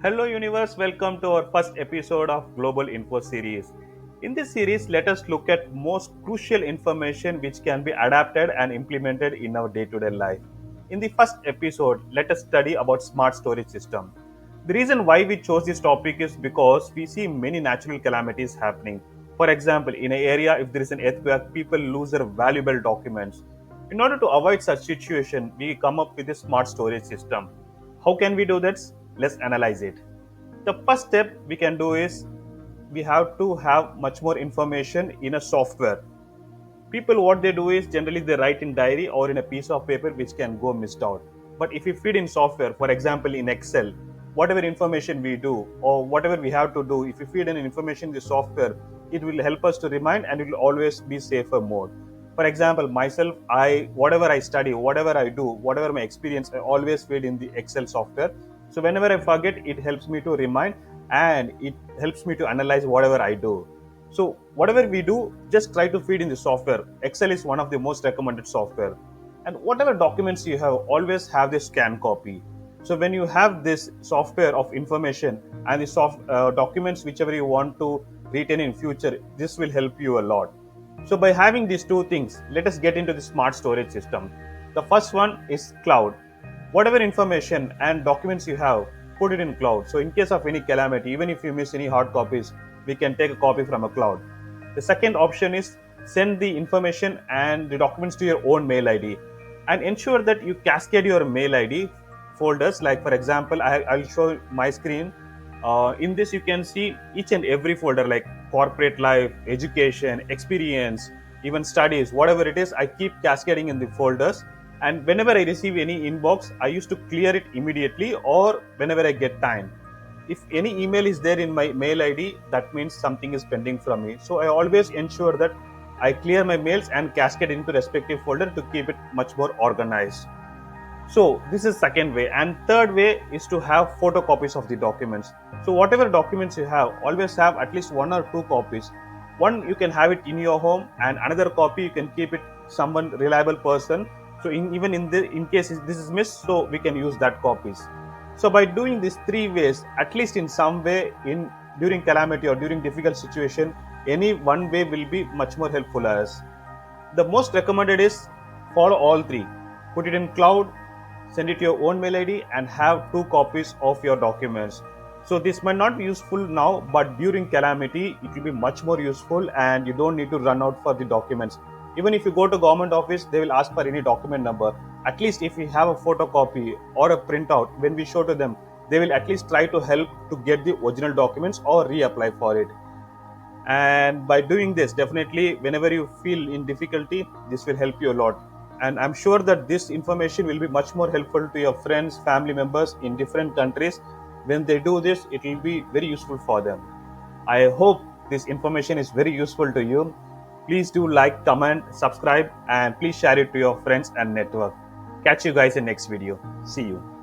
Hello universe, welcome to our first episode of Global Info series. In this series, let us look at most crucial information which can be adapted and implemented in our day-to-day life. In the first episode, let us study about smart storage system. The reason why we chose this topic is because we see many natural calamities happening. For example, in an area if there is an earthquake, people lose their valuable documents. In order to avoid such situation, we come up with a smart storage system. How can we do that? Let's analyze it. The first step we can do is we have to have much more information in a software. People what they do is generally they write in diary or in a piece of paper which can go missed out. But if we feed in software, for example in Excel, whatever information we do or whatever we have to do, if we feed in information in the software, it will help us to remind and it will always be safer mode. For example, myself, I whatever I study, whatever I do, whatever my experience, I always feed in the Excel software. So whenever I forget, it helps me to remind and it helps me to analyze whatever I do. So whatever we do, just try to feed in the software. Excel is one of the most recommended software. And whatever documents you have, always have the scan copy. So when you have this software of information and the documents whichever you want to retain in future, this will help you a lot. So by having these two things, let us get into the smart storage system. The first one is cloud. Whatever information and documents you have, put it in cloud. So in case of any calamity, even if you miss any hard copies, we can take a copy from a cloud. The second option is send the information and the documents to your own mail ID and ensure that you cascade your mail ID folders. Like for example, I'll show my screen. In this, you can see each and every folder like corporate life, education, experience, even studies, whatever it is, I keep cascading in the folders. And whenever I receive any inbox, I used to clear it immediately or whenever I get time. If any email is there in my mail ID, that means something is pending from me. So I always ensure that I clear my mails and cascade into respective folder to keep it much more organized. So this is second way, and third way is to have photocopies of the documents. So whatever documents you have, always have at least one or two copies. One you can have it in your home, and another copy you can keep it someone reliable person. So even in case this is missed, so we can use that copies. So by doing these three ways, at least in some way, in during calamity or during difficult situation, any one way will be much more helpful as. The most recommended is follow all three. Put it in cloud, send it to your own mail ID, and have two copies of your documents. So this might not be useful now, but during calamity, it will be much more useful, and you don't need to run out for the documents. Even if you go to government office, they will ask for any document number. At least if we have a photocopy or a printout, when we show to them, they will at least try to help to get the original documents or reapply for it. And by doing this, definitely whenever you feel in difficulty, this will help you a lot. And I'm sure that this information will be much more helpful to your friends, family members in different countries. When they do this, it will be very useful for them. I hope this information is very useful to you. Please do like, comment, subscribe, and please share it to your friends and network. Catch you guys in next video. See you.